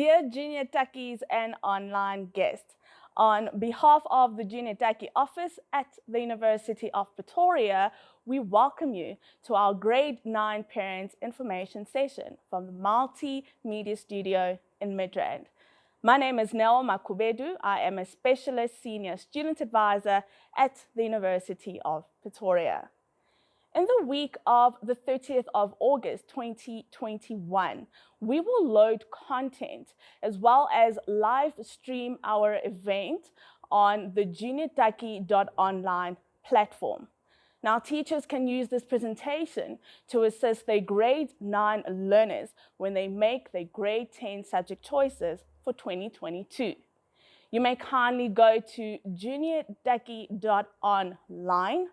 Dear JuniorTukkies and online guests, on behalf of the JuniorTukkie office at the University of Pretoria, we welcome you to our Grade 9 Parents Information Session from the Multimedia Studio in Midrand. My name is Nell Makubedu. I am a Specialist Senior Student Advisor at the University of Pretoria. In the week of the 30th of August 2021, we will load content as well as live stream our event on the JuniorTukkie.online platform. Now, teachers can use this presentation to assist their grade 9 learners when they make their grade 10 subject choices for 2022. You may kindly go to JuniorTukkie.online,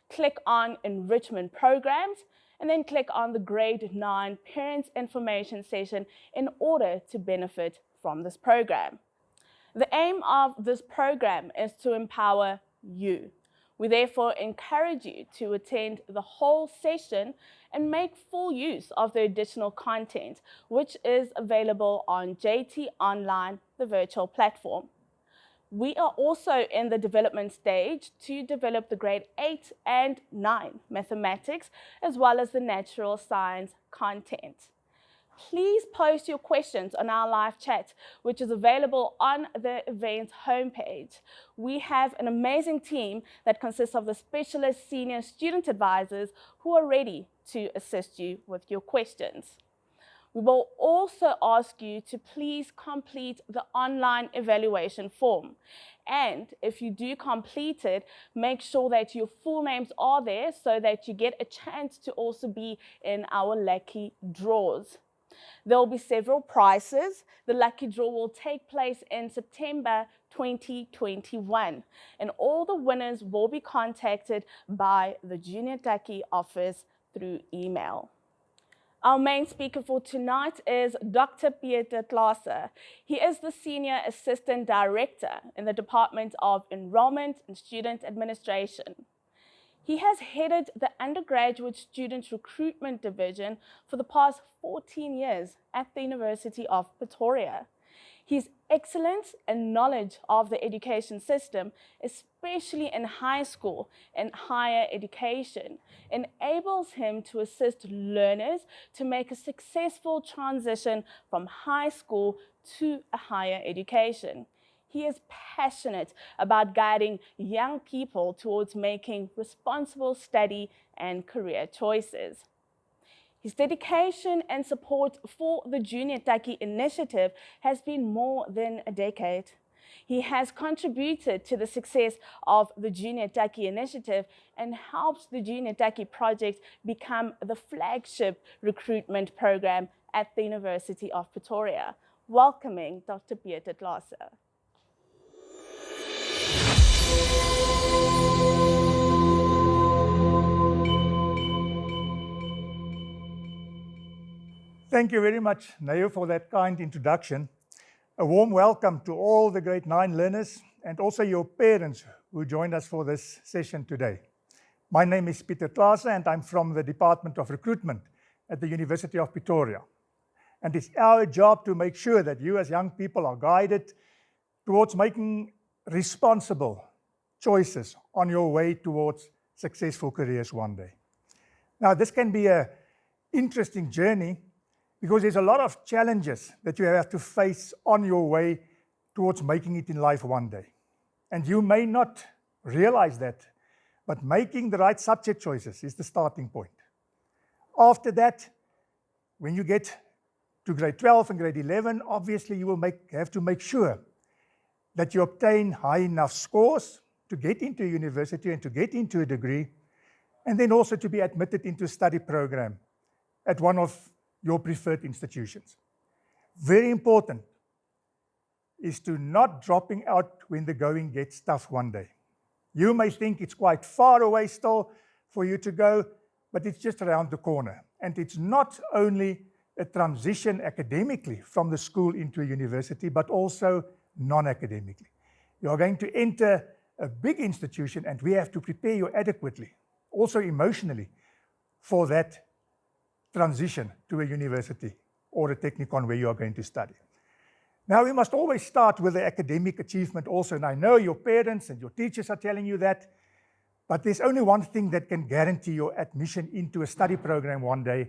click on Enrichment Programs, and then click on the Grade 9 Parents Information Session in order to benefit from this program. The aim of this program is to empower you. We therefore encourage you to attend the whole session and make full use of the additional content, which is available on JT Online, the virtual platform. We are also in the development stage to develop the grade 8 and 9 mathematics as well as the natural science content. Please post your questions on our live chat, which is available on the event homepage. We have an amazing team that consists of the specialist senior student advisors who are ready to assist you with your questions. We will also ask you to please complete the online evaluation form. And if you do complete it, make sure that your full names are there so that you get a chance to also be in our lucky draws. There will be several prizes. The lucky draw will take place in September 2021, and all the winners will be contacted by the JuniorTukkie office through email. Our main speaker for tonight is Dr. Pieter Klaasse. He is the Senior Assistant Director in the Department of Enrollment and Student Administration. He has headed the Undergraduate Student Recruitment Division for the past 14 years at the University of Pretoria. His excellence and knowledge of the education system, especially in high school and higher education, enables him to assist learners to make a successful transition from high school to a higher education. He is passionate about guiding young people towards making responsible study and career choices. His dedication and support for the JuniorTukkie initiative has been more than a decade. He has contributed to the success of the JuniorTukkie initiative and helps the JuniorTukkie project become the flagship recruitment program at the University of Pretoria. Welcoming Dr. Pieter Klaasse. Thank you very much, Nayo, for that kind introduction. A warm welcome to all the grade 9 learners and also your parents who joined us for this session today. My name is Pieter Klaasse and I'm from the Department of Recruitment at the University of Pretoria. And it's our job to make sure that you as young people are guided towards making responsible choices on your way towards successful careers one day. Now, this can be an interesting journey because there's a lot of challenges that you have to face on your way towards making it in life one day. And you may not realize that, but making the right subject choices is the starting point. After that, when you get to grade 12 and grade 11, obviously you will have to make sure that you obtain high enough scores to get into a university and to get into a degree, and then also to be admitted into a study program at one of your preferred institutions. Very important is to not dropping out when the going gets tough one day. You may think it's quite far away still for you to go, but it's just around the corner. And it's not only a transition academically from the school into a university, but also non-academically. You are going to enter a big institution and we have to prepare you adequately, also emotionally, for that transition to a university or a technikon where you are going to study. Now, we must always start with the academic achievement also, and I know your parents and your teachers are telling you that, but there's only one thing that can guarantee your admission into a study program one day,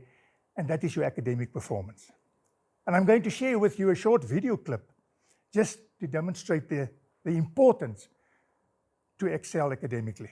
and that is your academic performance. And I'm going to share with you a short video clip just to demonstrate the importance to excel academically.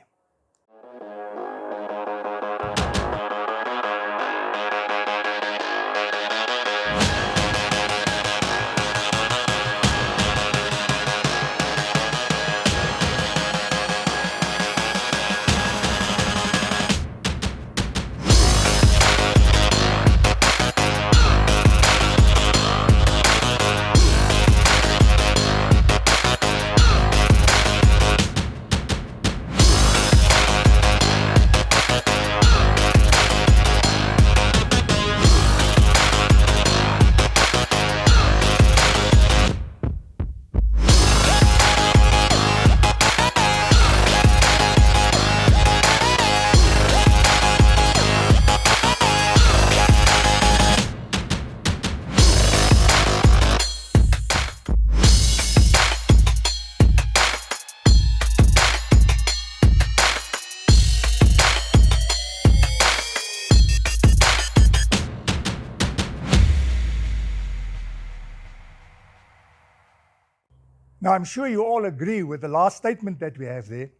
Now, I'm sure you all agree with the last statement that we have there.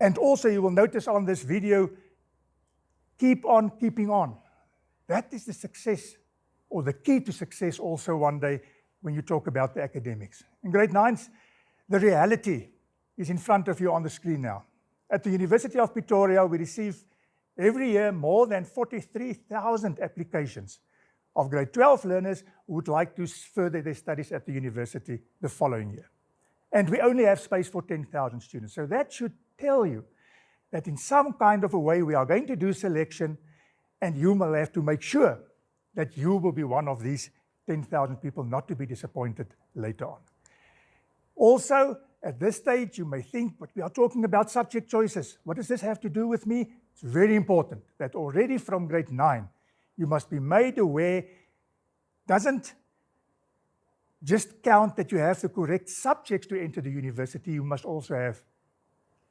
And also you will notice on this video, keep on keeping on. That is the success or the key to success also one day when you talk about the academics. In grade 9s, the reality is in front of you on the screen now. At the University of Pretoria, we receive every year more than 43,000 applications of grade 12 learners who would like to further their studies at the university the following year. And we only have space for 10,000 students. So that should tell you that in some kind of a way we are going to do selection, and you will have to make sure that you will be one of these 10,000 people not to be disappointed later on. Also, at this stage, you may think, but we are talking about subject choices. What does this have to do with me? It's very important that already from grade 9, you must be made aware, doesn't just count that you have the correct subjects to enter the university, you must also have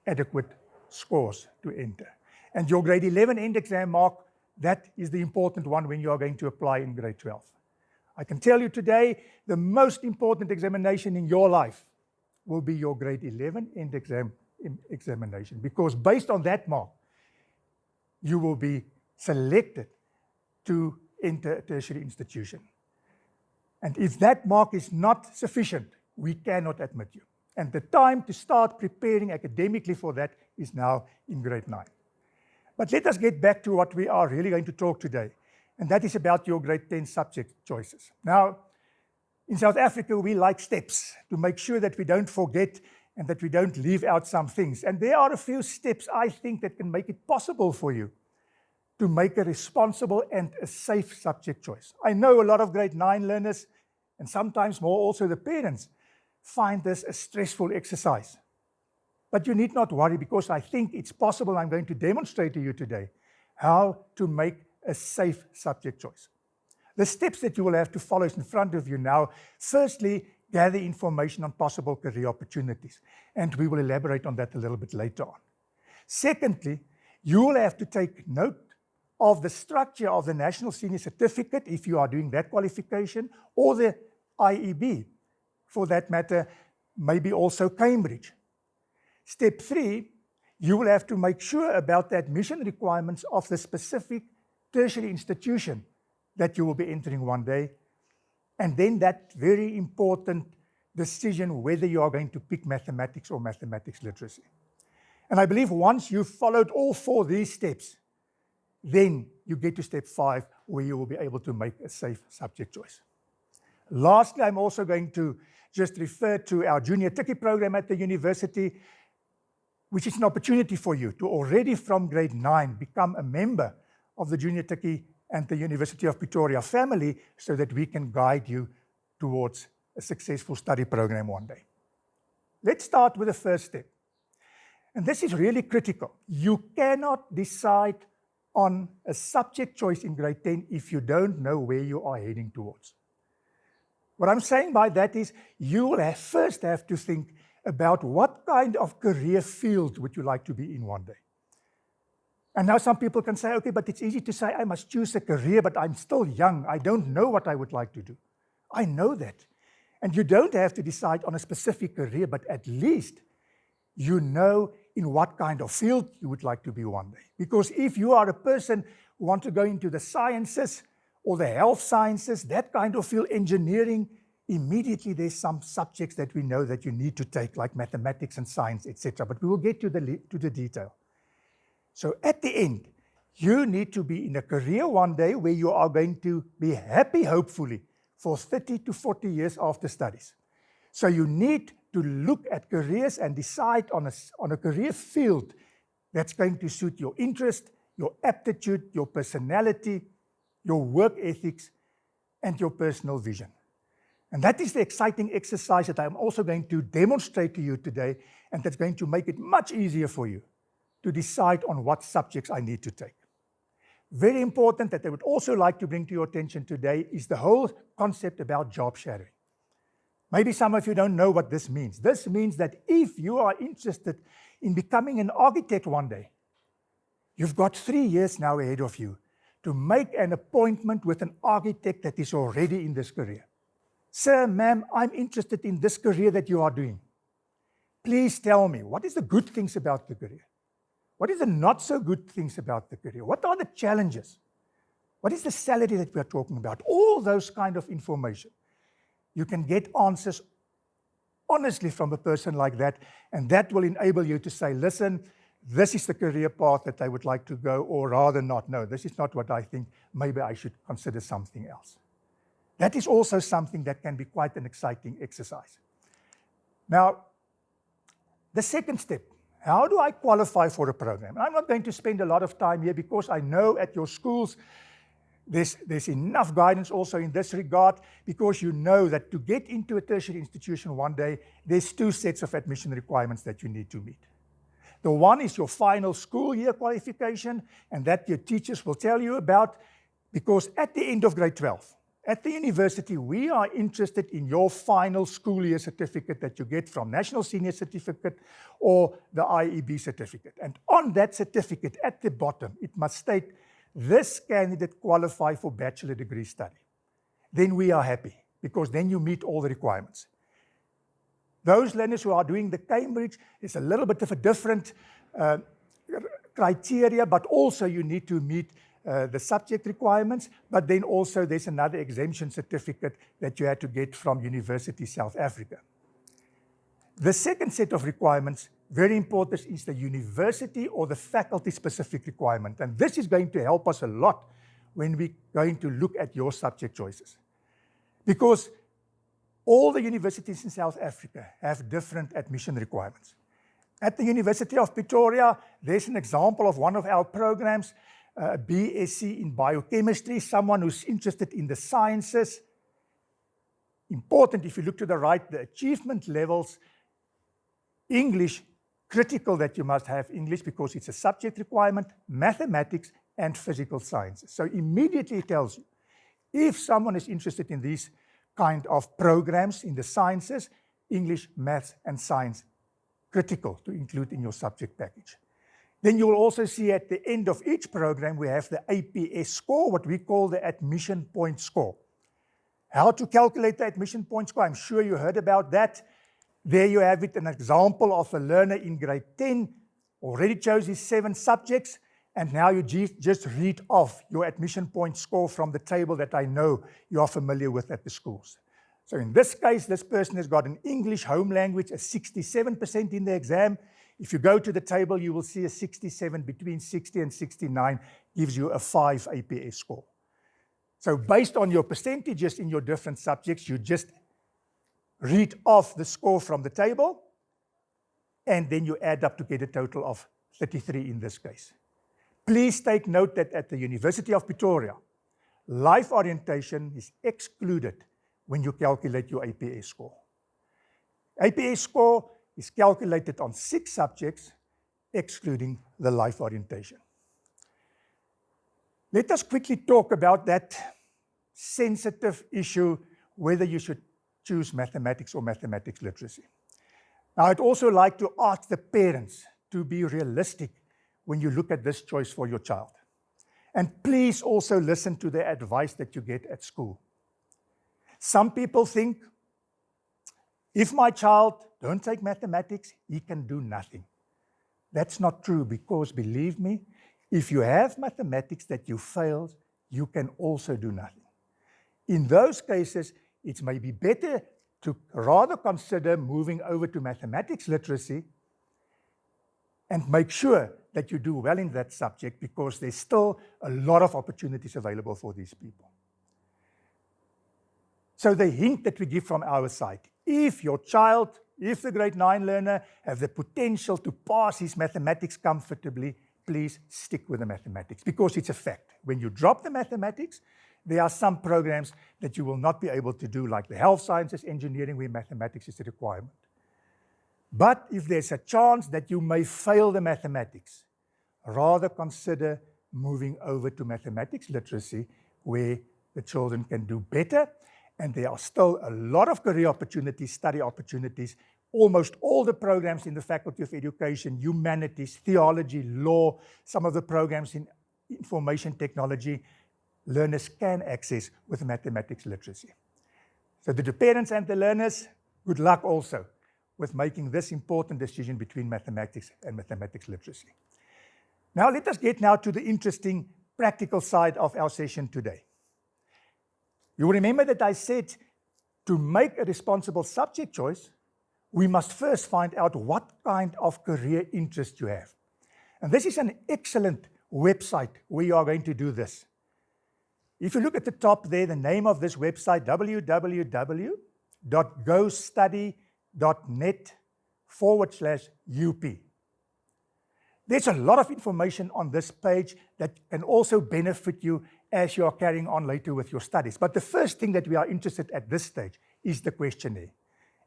adequate scores to enter. And your grade 11 end exam mark, that is the important one when you are going to apply in grade 12. I can tell you today, the most important examination in your life will be your grade 11 end examination, because based on that mark, you will be selected to enter a tertiary institution. And if that mark is not sufficient, we cannot admit you. And the time to start preparing academically for that is now in grade 9. But let us get back to what we are really going to talk today, and that is about your grade 10 subject choices. Now, in South Africa, we like steps to make sure that we don't forget and that we don't leave out some things. And there are a few steps, I think, that can make it possible for you to make a responsible and a safe subject choice. I know a lot of grade 9 learners, and sometimes more also the parents, find this a stressful exercise. But you need not worry, because I think it's possible. I'm going to demonstrate to you today how to make a safe subject choice. The steps that you will have to follow is in front of you now. Firstly, gather information on possible career opportunities, and we will elaborate on that a little bit later on. Secondly, you will have to take note of the structure of the National Senior Certificate, if you are doing that qualification, or the IEB, for that matter, maybe also Cambridge. Step 3, you will have to make sure about the admission requirements of the specific tertiary institution that you will be entering one day, and then that very important decision whether you are going to pick mathematics or mathematics literacy. And I believe once you've followed all 4 of these steps, then you get to step 5, where you will be able to make a safe subject choice. Lastly, I'm also going to just refer to our JuniorTukkie program at the university, which is an opportunity for you to already from grade 9 become a member of the JuniorTukkie and the University of Pretoria family, so that we can guide you towards a successful study program one day. Let's start with the first step. And this is really critical. You cannot decide on a subject choice in grade 10 if you don't know where you are heading towards. What I'm saying by that is you will first have to think about what kind of career field would you like to be in one day. And now some people can say, okay, but it's easy to say I must choose a career, but I'm still young. I don't know what I would like to do. I know that. And you don't have to decide on a specific career, but at least you know in what kind of field you would like to be one day. Because if you are a person who wants to go into the sciences or the health sciences, that kind of field, engineering, immediately there's some subjects that we know that you need to take, like mathematics and science, etc. But we will get to the detail. So at the end, you need to be in a career one day where you are going to be happy, hopefully, for 30 to 40 years after studies. So you need to look at careers and decide on a career field that's going to suit your interest, your aptitude, your personality, your work ethics, and your personal vision. And that is the exciting exercise that I'm also going to demonstrate to you today, and that's going to make it much easier for you to decide on what subjects I need to take. Very important that I would also like to bring to your attention today is the whole concept about job shadowing. Maybe some of you don't know what this means. This means that if you are interested in becoming an architect one day, you've got 3 years now ahead of you to make an appointment with an architect that is already in this career. Sir, ma'am, I'm interested in this career that you are doing. Please tell me, what is the good things about the career? What is the not so good things about the career? What are the challenges? What is the salary that we are talking about? All those kind of information. You can get answers honestly from a person like that, and that will enable you to say, listen, this is the career path that I would like to go, or rather not, no, this is not what I think, maybe I should consider something else. That is also something that can be quite an exciting exercise. Now, the second step, how do I qualify for a program? I'm not going to spend a lot of time here because I know at your schools there's enough guidance also in this regard, because you know that to get into a tertiary institution one day, there's 2 sets of admission requirements that you need to meet. The one is your final school year qualification, and that your teachers will tell you about, because at the end of grade 12, at the university, we are interested in your final school year certificate that you get from National Senior Certificate or the IEB certificate. And on that certificate, at the bottom, it must state, this candidate qualify for bachelor degree study. Then we are happy, because then you meet all the requirements. Those learners who are doing the Cambridge, it's a little bit of a different criteria, but also you need to meet the subject requirements, but then also there's another exemption certificate that you had to get from University South Africa. The second set of requirements, very important, is the university or the faculty-specific requirement, and this is going to help us a lot when we're going to look at your subject choices. Because all the universities in South Africa have different admission requirements. At the University of Pretoria, there's an example of one of our programs, a BSc in biochemistry, someone who's interested in the sciences. Important, if you look to the right, the achievement levels, English, critical that you must have English because it's a subject requirement, mathematics, and physical sciences. So immediately it tells you, if someone is interested in these kind of programs in the sciences, English, maths, and science, critical to include in your subject package. Then you will also see at the end of each program, we have the APS score, what we call the admission point score. How to calculate the admission point score, I'm sure you heard about that. There you have it, an example of a learner in grade 10, already chose his 7 subjects, and now you just read off your admission point score from the table that I know you are familiar with at the schools. So in this case, this person has got an English home language, a 67% in the exam. If you go to the table, you will see a 67, between 60 and 69 gives you a 5 APS score. So based on your percentages in your different subjects, you just read off the score from the table, and then you add up to get a total of 33 in this case. Please take note that at the University of Pretoria, life orientation is excluded when you calculate your APS score. APS score is calculated on 6 subjects, excluding the life orientation. Let us quickly talk about that sensitive issue, whether you should choose mathematics or mathematics literacy. Now, I'd also like to ask the parents to be realistic when you look at this choice for your child. And please also listen to the advice that you get at school. Some people think, if my child don't take mathematics, he can do nothing. That's not true, because believe me, if you have mathematics that you failed, you can also do nothing. In those cases, it may be better to rather consider moving over to mathematics literacy and make sure that you do well in that subject, because there's still a lot of opportunities available for these people. So the hint that we give from our side, if your child, if the grade 9 learner have the potential to pass his mathematics comfortably, please stick with the mathematics, because it's a fact. When you drop the mathematics, there are some programs that you will not be able to do, like the health sciences, engineering, where mathematics is a requirement. But if there's a chance that you may fail the mathematics, rather consider moving over to mathematics literacy, where the children can do better, and there are still a lot of career opportunities, study opportunities. Almost all the programs in the Faculty of Education, humanities, theology, law, some of the programs in information technology, learners can access with mathematics literacy. So to the parents and the learners, good luck also with making this important decision between mathematics and mathematics literacy. Now let us get now to the interesting practical side of our session today. You will remember that I said to make a responsible subject choice, we must first find out what kind of career interest you have. And this is an excellent website where you are going to do this. If you look at the top there, the name of this website, www.gostudy.net/UP. There's a lot of information on this page that can also benefit you as you are carrying on later with your studies. But the first thing that we are interested at this stage is the questionnaire.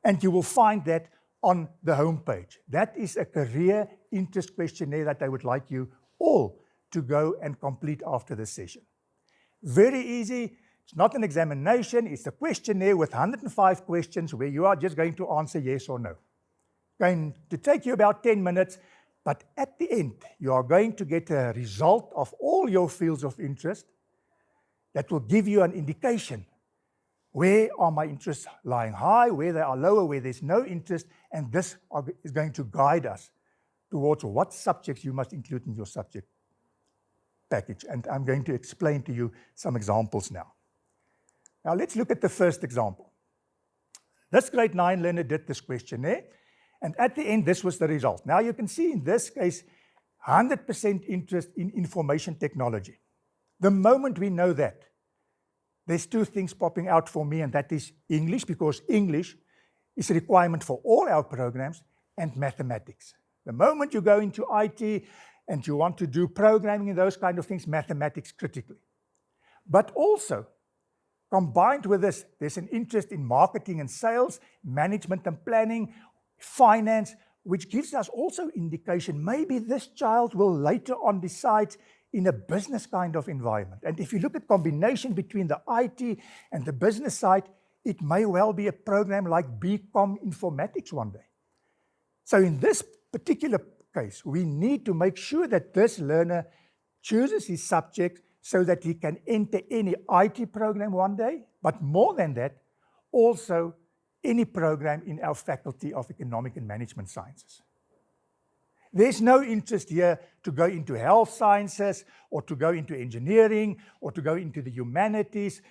And you will find that on the home page. That is a career interest questionnaire that I would like you all to go and complete after this session. Very easy. It's not an examination. It's a questionnaire with 105 questions where you are just going to answer yes or no. Going to take you about 10 minutes, but at the end, you are going to get a result of all your fields of interest that will give you an indication. Where are my interests lying high, where they are lower, where there's no interest, and this is going to guide us towards what subjects you must include in your subject package. And I'm going to explain to you some examples now. Now let's look at the first example. This grade 9 learner did this questionnaire, and at the end, this was the result. Now you can see in this case, 100% interest in information technology. The moment we know that, there's two things popping out for me, and that is English, because English is a requirement for all our programs, and mathematics. The moment you go into IT and you want to do programming and those kind of things, mathematics critically. But also, combined with this, there's an interest in marketing and sales, management and planning, finance, which gives us also indication maybe this child will later on decide in a business kind of environment. And if you look at combination between the IT and the business side, it may well be a program like BCom Informatics one day. So in this particular case, we need to make sure that this learner chooses his subject so that he can enter any IT program one day, but more than that, also any program in our Faculty of Economic and Management Sciences. There's no interest here to go into health sciences or to go into engineering or to go into the humanities.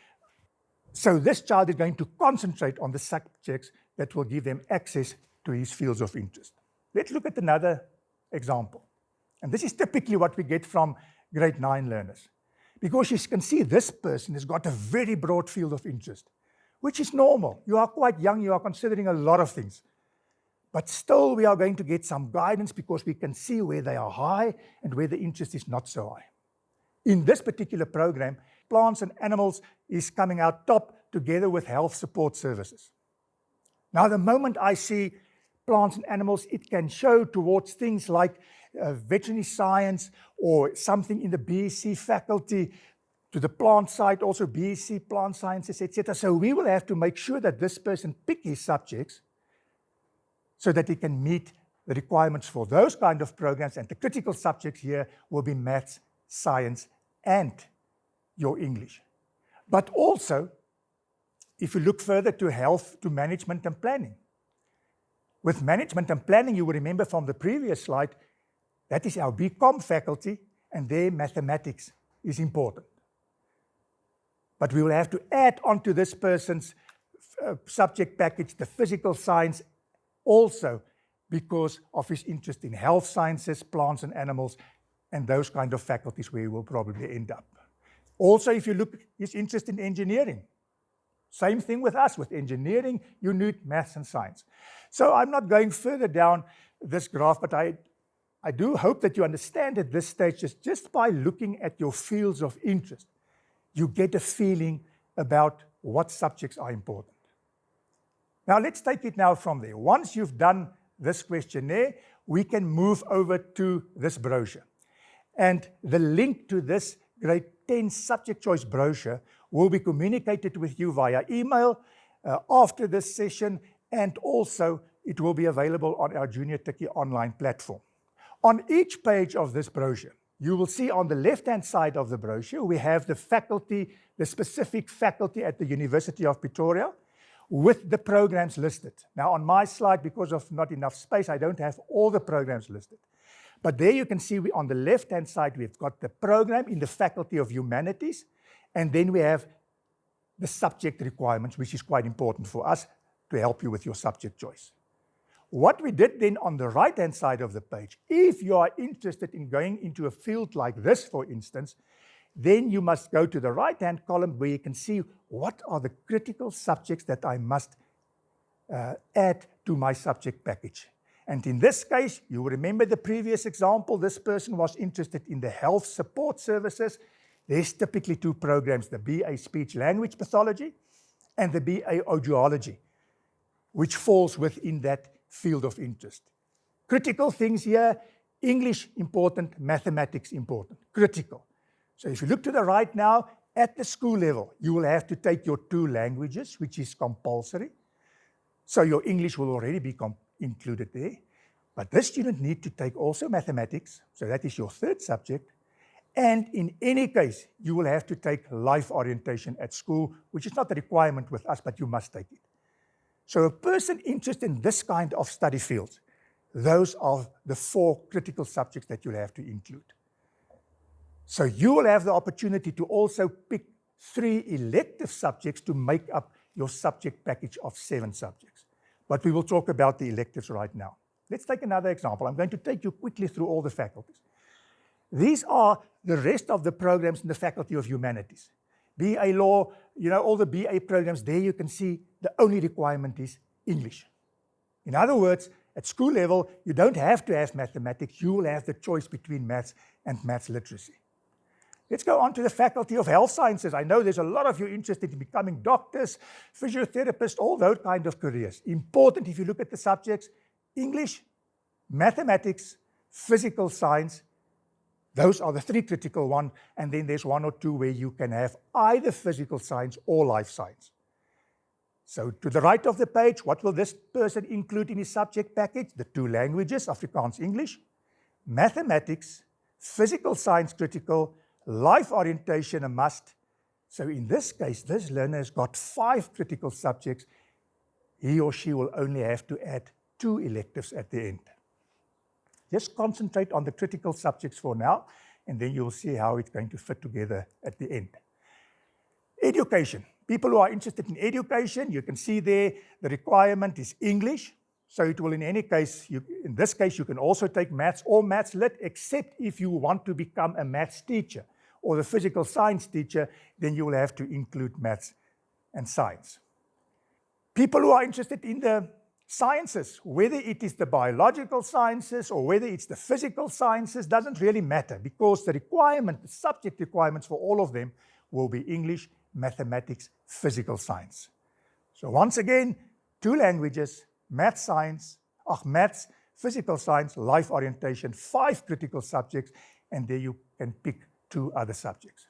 So this child is going to concentrate on the subjects that will give them access to his fields of interest. Let's look at another example. And this is typically what we get from grade 9 learners. Because you can see this person has got a very broad field of interest, which is normal. You are quite young, you are considering a lot of things. But still, we are going to get some guidance because we can see where they are high and where the interest is not so high. In this particular program, plants and animals is coming out top together with health support services. Now, the moment I see plants and animals, it can show towards things like veterinary science or something in the BSc faculty, to the plant side, also BSc, plant sciences, etc. So we will have to make sure that this person pick his subjects so that he can meet the requirements for those kind of programs. And the critical subjects here will be maths, science, and your English. But also, if you look further to health, to management and planning. With management and planning, you will remember from the previous slide, that is our BCom faculty, and their mathematics is important. But we will have to add on to this person's subject package the physical science also because of his interest in health sciences, plants and animals, and those kind of faculties where he will probably end up. Also, if you look, his interest in engineering. Same thing with us. With engineering, you need maths and science. So I'm not going further down this graph, but I do hope that you understand at this stage, just by looking at your fields of interest, you get a feeling about what subjects are important. Now let's take it now from there. Once you've done this questionnaire, we can move over to this brochure. And the link to this grade 10 subject choice brochure will be communicated with you via email after this session, and also it will be available on our JuniorTukkie online platform. On each page of this brochure, you will see on the left-hand side of the brochure, we have the faculty, the specific faculty at the University of Pretoria with the programs listed. Now on my slide, because of not enough space, I don't have all the programs listed. But there you can see on the left-hand side, we've got the program in the Faculty of Humanities, and then we have the subject requirements, which is quite important for us to help you with your subject choice. What we did then on the right-hand side of the page, if you are interested in going into a field like this, for instance, then you must go to the right-hand column where you can see what are the critical subjects that I must add to my subject package. And in this case, you remember the previous example, this person was interested in the health support services. There's typically two programs, the BA Speech Language Pathology and the BA Audiology, which falls within that field of interest. Critical things here, English important, mathematics important, critical. So if you look to the right now, at the school level, you will have to take your two languages, which is compulsory. So your English will already be included there. But this student needs to take also mathematics, so that is your third subject. And in any case, you will have to take life orientation at school, which is not a requirement with us, but you must take it. So a person interested in this kind of study fields, those are the 4 critical subjects that you'll have to include. So you will have the opportunity to also pick 3 elective subjects to make up your subject package of 7 subjects. But we will talk about the electives right now. Let's take another example. I'm going to take you quickly through all the faculties. These are the rest of the programs in the Faculty of Humanities. BA Law, all the BA programs, there you can see the only requirement is English. In other words, at school level, you don't have to have mathematics. You will have the choice between maths and maths literacy. Let's go on to the Faculty of Health Sciences. I know there's a lot of you interested in becoming doctors, physiotherapists, all those kind of careers. Important if you look at the subjects, English, mathematics, physical science. Those are the 3 critical ones, and then there's 1 or 2 where you can have either physical science or life science. So to the right of the page, what will this person include in his subject package? The 2 languages, Afrikaans, English, mathematics, physical science critical, life orientation a must. So in this case, this learner has got 5 critical subjects. He or she will only have to add 2 electives at the end. Just concentrate on the critical subjects for now, and then you'll see how it's going to fit together at the end. Education. People who are interested in education, you can see there the requirement is English. So it will in any case, in this case, you can also take maths or maths lit, except if you want to become a maths teacher or the physical science teacher, then you will have to include maths and science. People who are interested in the sciences, whether it is the biological sciences or whether it's the physical sciences, doesn't really matter because the requirement, the subject requirements for all of them will be English, mathematics, physical science. So once again, 2 languages, maths, physical science, life orientation, 5 critical subjects, and there you can pick 2 other subjects.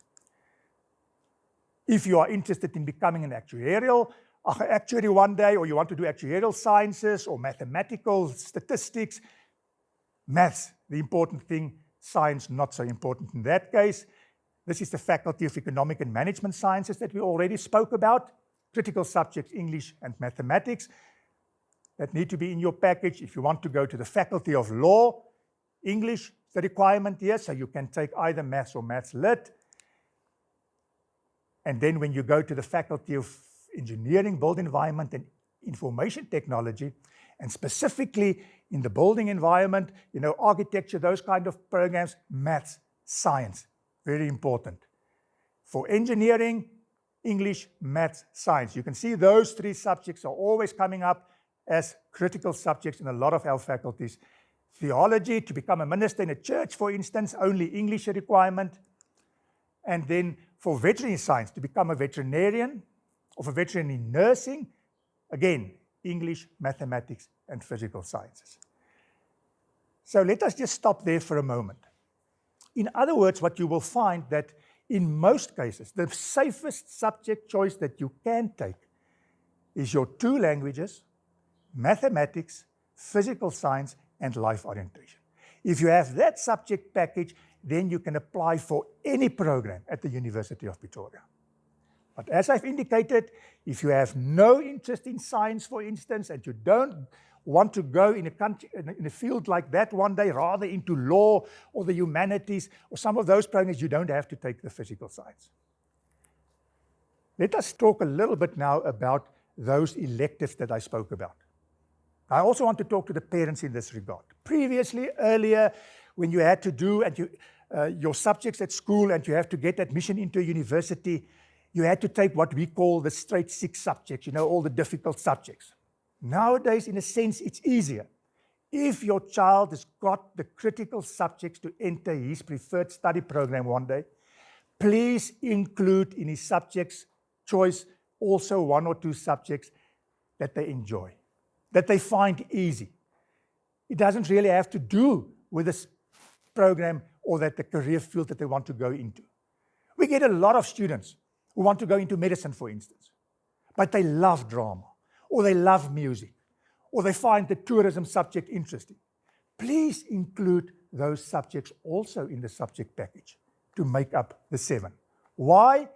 If you are interested in becoming an actuary one day, or you want to do actuarial sciences or mathematical statistics, maths, the important thing, science not so important in that case. This is the Faculty of Economic and Management Sciences that we already spoke about. Critical subjects, English and mathematics, that need to be in your package. If you want to go to the Faculty of Law, English is the requirement here, so you can take either maths or maths lit. And then when you go to the Faculty of Engineering, Built Environment and Information Technology, and specifically in the building environment, architecture, those kind of programs, maths, science, very important. For engineering, English, maths, science. You can see those three subjects are always coming up as critical subjects in a lot of our faculties. Theology, to become a minister in a church, for instance, only English a requirement. And then for veterinary science, to become a veterinarian or for veterinary nursing, again, English, mathematics, and physical sciences. So let us just stop there for a moment. In other words, what you will find that in most cases, the safest subject choice that you can take is your two languages, mathematics, physical science, and life orientation. If you have that subject package, then you can apply for any program at the University of Pretoria. But as I've indicated, if you have no interest in science, for instance, and you don't want to go in a field like that one day, rather into law or the humanities or some of those programs, you don't have to take the physical science. Let us talk a little bit now about those electives that I spoke about. I also want to talk to the parents in this regard. Previously, earlier, when you had to do your subjects at school and you have to get admission into a university, you had to take what we call the straight 6 subjects, all the difficult subjects. Nowadays, in a sense, it's easier. If your child has got the critical subjects to enter his preferred study program one day, please include in his subjects choice also 1 or 2 subjects that they enjoy, that they find easy. It doesn't really have to do with this program or the career field that they want to go into. We get a lot of students who want to go into medicine, for instance, but they love drama, or they love music, or they find the tourism subject interesting. Please include those subjects also in the subject package to make up the 7. Why?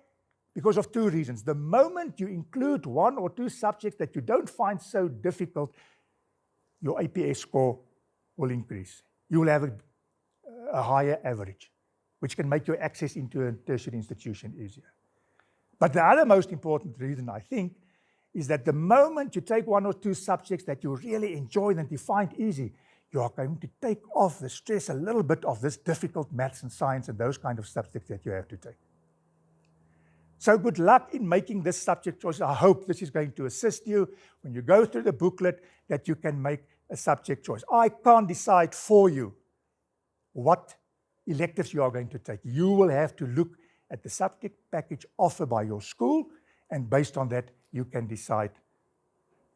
Because of 2 reasons. The moment you include 1 or 2 subjects that you don't find so difficult, your APS score will increase. You will have a higher average, which can make your access into a tertiary institution easier. But the other most important reason, I think, is that the moment you take 1 or 2 subjects that you really enjoy and you find easy, you are going to take off the stress a little bit of this difficult maths and science and those kind of subjects that you have to take. So good luck in making this subject choice. I hope this is going to assist you when you go through the booklet that you can make a subject choice. I can't decide for you what electives you are going to take. You will have to look at the subject package offered by your school, and based on that, you can decide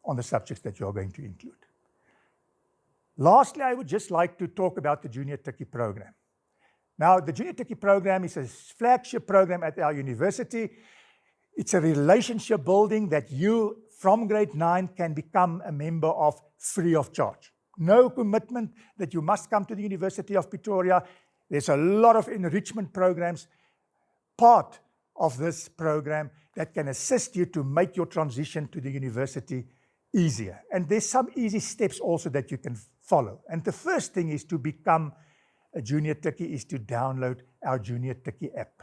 on the subjects that you are going to include. Lastly, I would just like to talk about the JuniorTukkie program. Now, the JuniorTukkie program is a flagship program at our university. It's a relationship building that you, from grade 9, can become a member of free of charge. No commitment that you must come to the University of Pretoria. There's a lot of enrichment programs, part of this program that can assist you to make your transition to the university easier. And there's some easy steps also that you can follow. And the first thing is to become a JuniorTukkie is to download our JuniorTukkie app.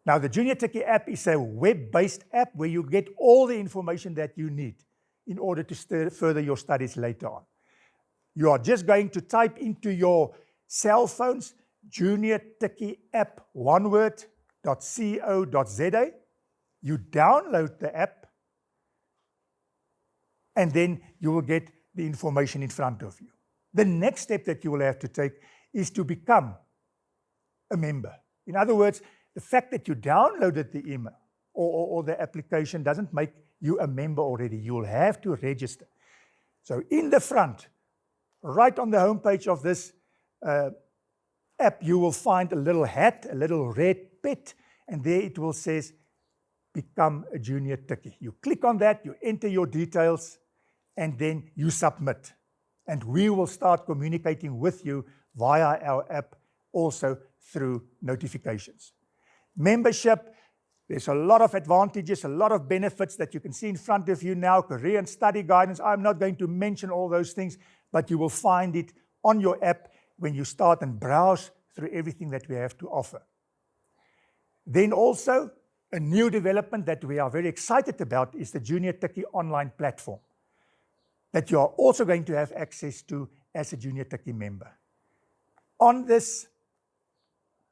Now, the JuniorTukkie app is a web-based app where you get all the information that you need in order to further your studies later on. You are just going to type into your cell phones, JuniorTukkie app, one word, .co.za. You download the app, and then you will get the information in front of you. The next step that you will have to take is to become a member. In other words, the fact that you downloaded the email or the application doesn't make you a member already. You will have to register. So in the front, right on the homepage of this app, you will find a little hat, a little red pet, and there it will say become a Junior Tukkie. You click on that, you enter your details, and then you submit. And we will start communicating with you via our app, also through notifications. Membership, there's a lot of advantages, a lot of benefits that you can see in front of you now, career and study guidance. I'm not going to mention all those things, but you will find it on your app when you start and browse through everything that we have to offer. Then also, a new development that we are very excited about is the Junior Tukkie online platform that you are also going to have access to as a Junior Tukkie member. On this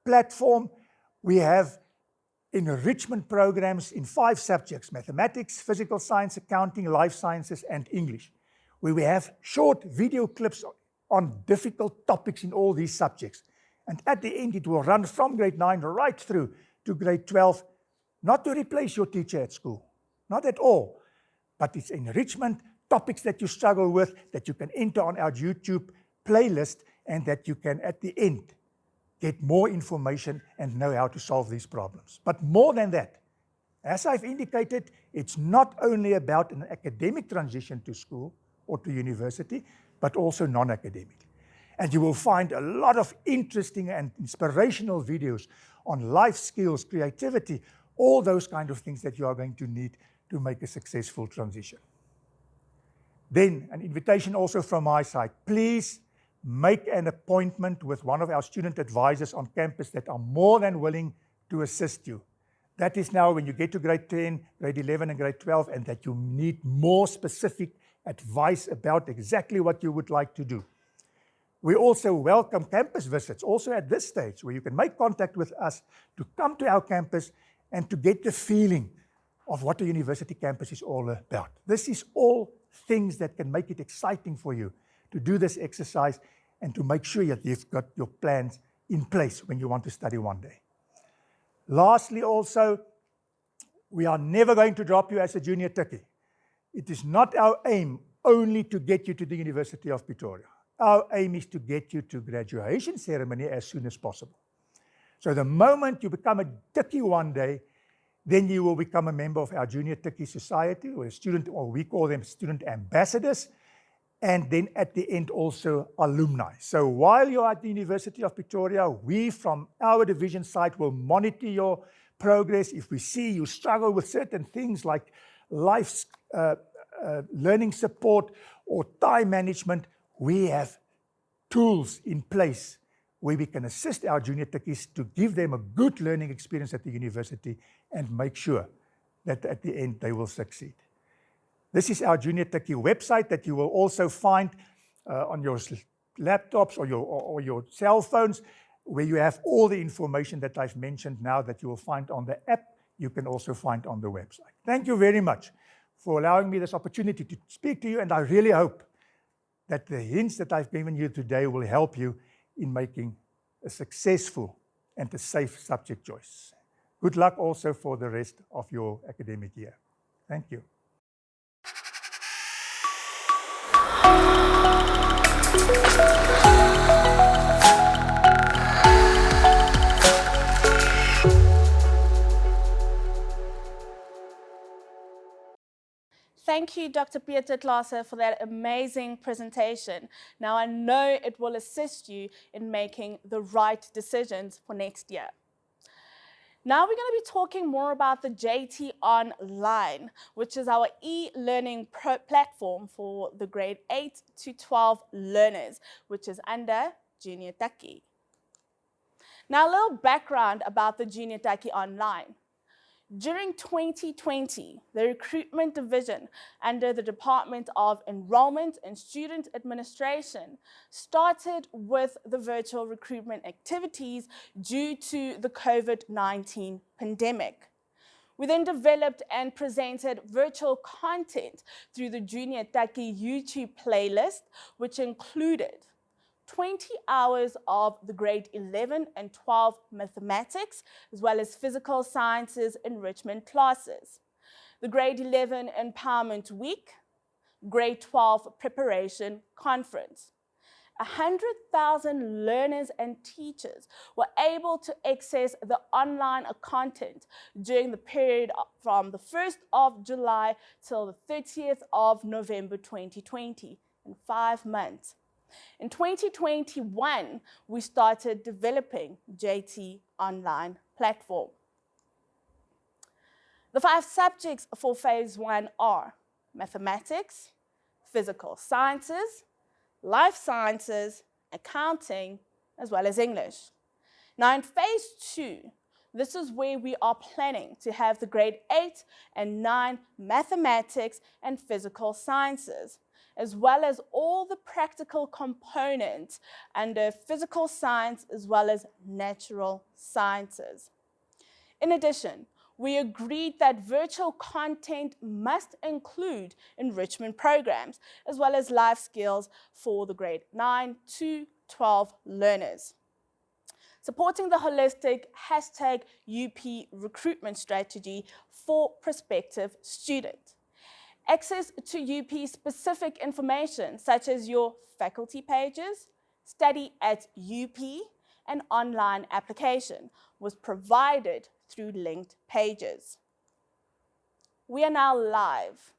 platform, we have enrichment programs in 5 subjects: mathematics, physical science, accounting, life sciences, and English, where we have short video clips on difficult topics in all these subjects. And at the end, it will run from grade 9 right through to grade 12, not to replace your teacher at school, not at all, but it's enrichment, topics that you struggle with, that you can enter on our YouTube playlist, and that you can, at the end, get more information and know how to solve these problems. But more than that, as I've indicated, it's not only about an academic transition to school or to university, but also non-academic. And you will find a lot of interesting and inspirational videos on life skills, creativity, all those kind of things that you are going to need to make a successful transition. Then, an invitation also from my side. Please make an appointment with one of our student advisors on campus that are more than willing to assist you. That is now when you get to grade 10, grade 11, and grade 12, and that you need more specific advice about exactly what you would like to do. We also welcome campus visits, also at this stage, where you can make contact with us to come to our campus and to get the feeling of what a university campus is all about. This is all things that can make it exciting for you to do this exercise and to make sure that you've got your plans in place when you want to study one day. Lastly, also, we are never going to drop you as a Junior Tukkie. It is not our aim only to get you to the University of Pretoria. Our aim is to get you to graduation ceremony as soon as possible. So the moment you become a Tukkie one day, then you will become a member of our Junior Tukkie Society, or a student, or we call them student ambassadors, and then at the end also alumni. So while you're at the University of Pretoria, we from our division side will monitor your progress. If we see you struggle with certain things like life learning support or time management, we have tools in place where we can assist our Junior Tukkies to give them a good learning experience at the university and make sure that at the end they will succeed. This is our Junior Tukkie website that you will also find on your laptops or your cell phones, where you have all the information that I've mentioned now that you will find on the app, you can also find on the website. Thank you very much for allowing me this opportunity to speak to you, and I really hope that the hints that I've given you today will help you in making a successful and a safe subject choice. Good luck also for the rest of your academic year. Thank you. Thank you, Dr. Pieter Klaasse, for that amazing presentation. Now I know it will assist you in making the right decisions for next year. Now we're going to be talking more about the JT Online, which is our e-learning platform for the grade 8 to 12 learners, which is under Junior Tukkie. Now a little background about the Junior Tukkie Online. During 2020, the recruitment division under the Department of Enrollment and Student Administration started with the virtual recruitment activities due to the COVID-19 pandemic. We then developed and presented virtual content through the Junior Tukkie YouTube playlist, which included 20 hours of the grade 11 and 12 mathematics, as well as physical sciences enrichment classes, the grade 11 empowerment week, grade 12 preparation conference. 100,000 learners and teachers were able to access the online content during the period from the 1st of July till the 30th of November 2020, in 5 months. In 2021, we started developing JT Online platform. The 5 subjects for phase 1 are mathematics, physical sciences, life sciences, accounting, as well as English. Now in phase 2, this is where we are planning to have the grade 8 and 9 mathematics and physical sciences, as well as all the practical components under physical science as well as natural sciences. In addition, we agreed that virtual content must include enrichment programs, as well as life skills for the grade 9 to 12 learners. Supporting the holistic #UP recruitment strategy for prospective students. Access to UP specific information such as your faculty pages, study at UP, and online application was provided through linked pages. We are now live.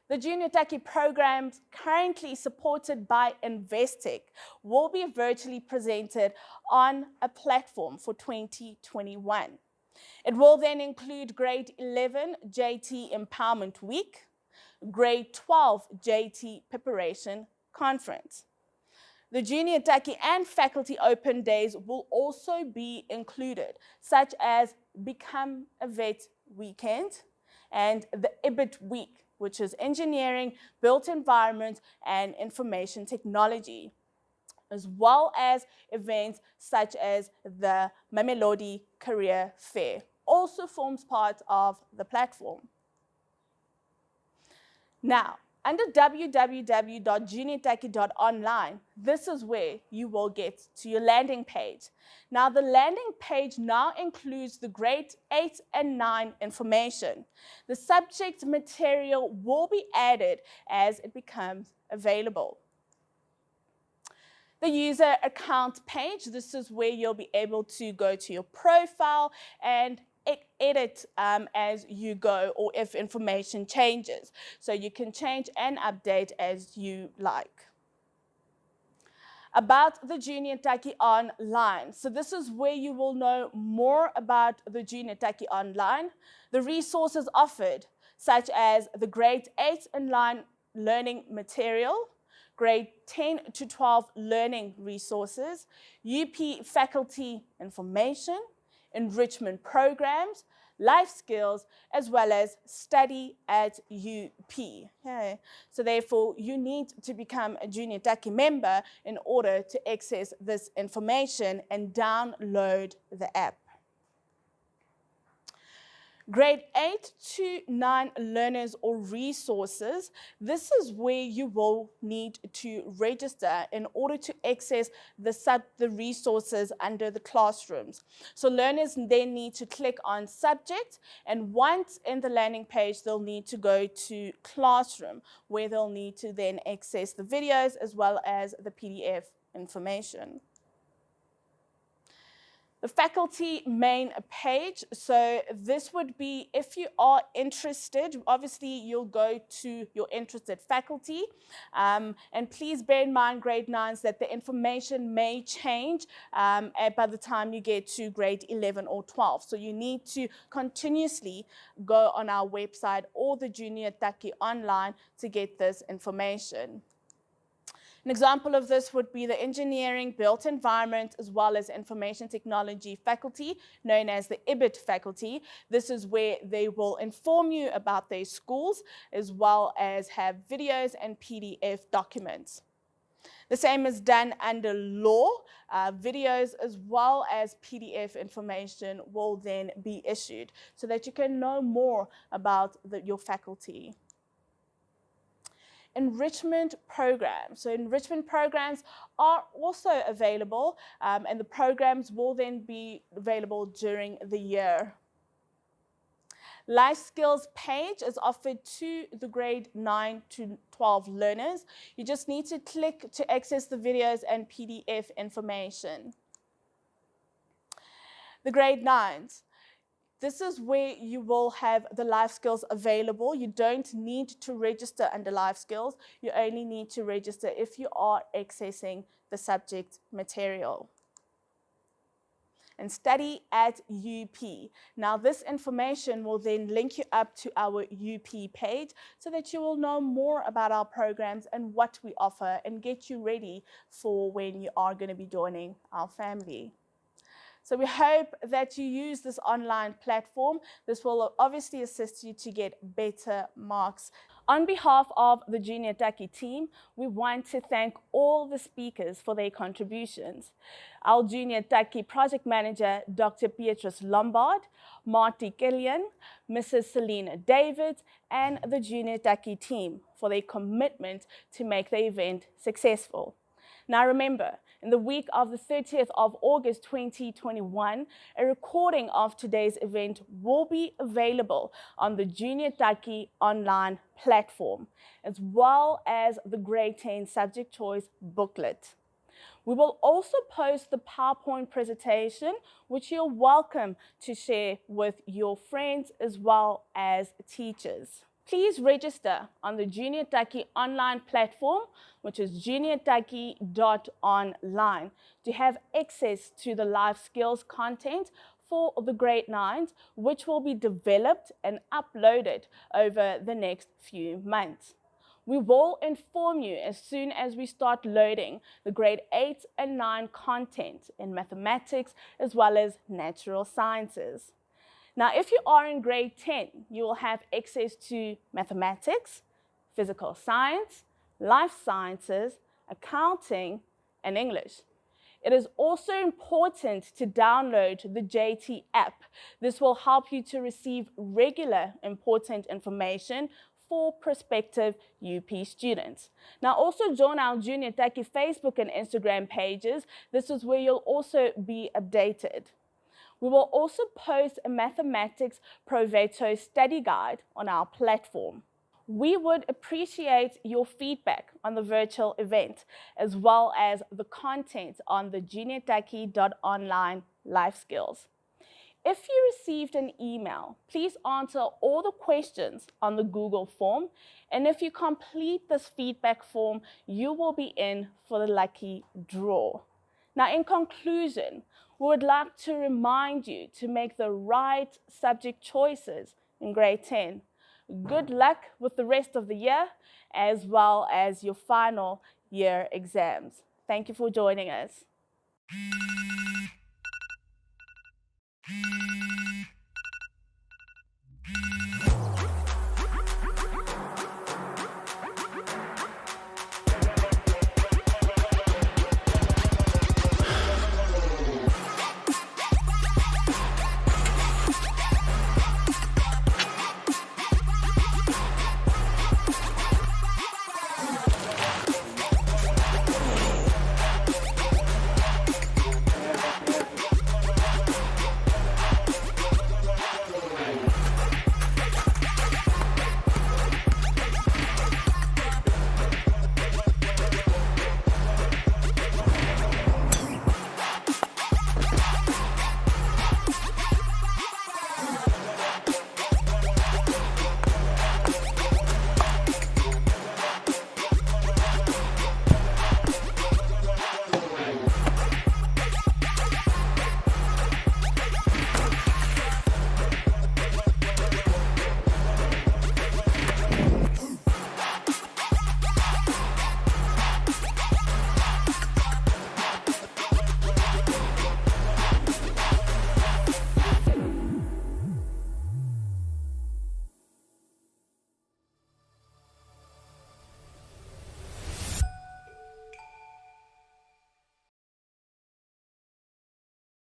The Junior Tukkie programs currently supported by Investec will be virtually presented on a platform for 2021. It will then include grade 11 JT Empowerment Week, grade 12 JT Preparation Conference. The Junior Tukkie and Faculty Open Days will also be included, such as Become a Vet Weekend and the IBIT Week, which is Engineering, Built Environment, and Information Technology, as well as events such as the Mamelodi Career Fair, also forms part of the platform. Now, under www.juniortukkie.online, this is where you will get to your landing page. Now, the landing page now includes the grade 8 and 9 information. The subject material will be added as it becomes available. The user account page, this is where you'll be able to go to your profile and edit as you go, or if information changes. So you can change and update as you like. About the Junior Tukkie Online. So this is where you will know more about the Junior Tukkie Online, the resources offered, such as the grade 8 and 9 learning material, grade 10 to 12 learning resources, UP faculty information, enrichment programs, life skills, as well as study at UP. Okay. So therefore, you need to become a Junior Tukkie member in order to access this information and download the app. Grade 8 to 9 learners or resources, this is where you will need to register in order to access the resources under the classrooms. So learners then need to click on subject, and once in the landing page, they'll need to go to classroom, where they'll need to then access the videos as well as the PDF information. The faculty main page, so this would be, if you are interested, obviously you'll go to your interested faculty, and please bear in mind, grade 9s, that the information may change by the time you get to grade 11 or 12. So you need to continuously go on our website or the Junior Tukkie Online to get this information. An example of this would be the Engineering, Built Environment, as well as Information Technology faculty, known as the IBIT faculty. This is where they will inform you about their schools, as well as have videos and PDF documents. The same is done under law. Videos as well as PDF information will then be issued so that you can know more about your faculty. Enrichment programs. So enrichment programs are also available, and the programs will then be available during the year. Life skills page is offered to the grade 9 to 12 learners. You just need to click to access the videos and PDF information. The grade 9s. This is where you will have the life skills available. You don't need to register under life skills. You only need to register if you are accessing the subject material. And study at UP. Now this information will then link you up to our UP page so that you will know more about our programs and what we offer and get you ready for when you are going to be joining our family. So we hope that you use this online platform. This will obviously assist you to get better marks. On behalf of the JuniorTukkie team, we want to thank all the speakers for their contributions. Our JuniorTukkie project manager, Dr. Beatrice Lombard, Marty Killian, Mrs. Selena David, and the JuniorTukkie team for their commitment to make the event successful. Now remember, in the week of the 30th of August 2021, a recording of today's event will be available on the JuniorTukkie online platform, as well as the grade 10 subject choice booklet. We will also post the PowerPoint presentation, which you're welcome to share with your friends as well as teachers. Please register on the JuniorTukkie online platform, which is juniortukkie.online, to have access to the life skills content for the grade 9s, which will be developed and uploaded over the next few months. We will inform you as soon as we start loading the grade 8 and 9 content in mathematics as well as natural sciences. Now, if you are in grade 10, you will have access to mathematics, physical science, life sciences, accounting, and English. It is also important to download the JT app. This will help you to receive regular important information for prospective UP students. Now also join our JuniorTukkie Facebook and Instagram pages. This is where you'll also be updated. We will also post a mathematics Proveto study guide on our platform. We would appreciate your feedback on the virtual event, as well as the content on the JuniorTukkie.online life skills. If you received an email, please answer all the questions on the Google form, and if you complete this feedback form, you will be in for the lucky draw. Now, in conclusion, we would like to remind you to make the right subject choices in grade 10. Good luck with the rest of the year, as well as your final year exams. Thank you for joining us.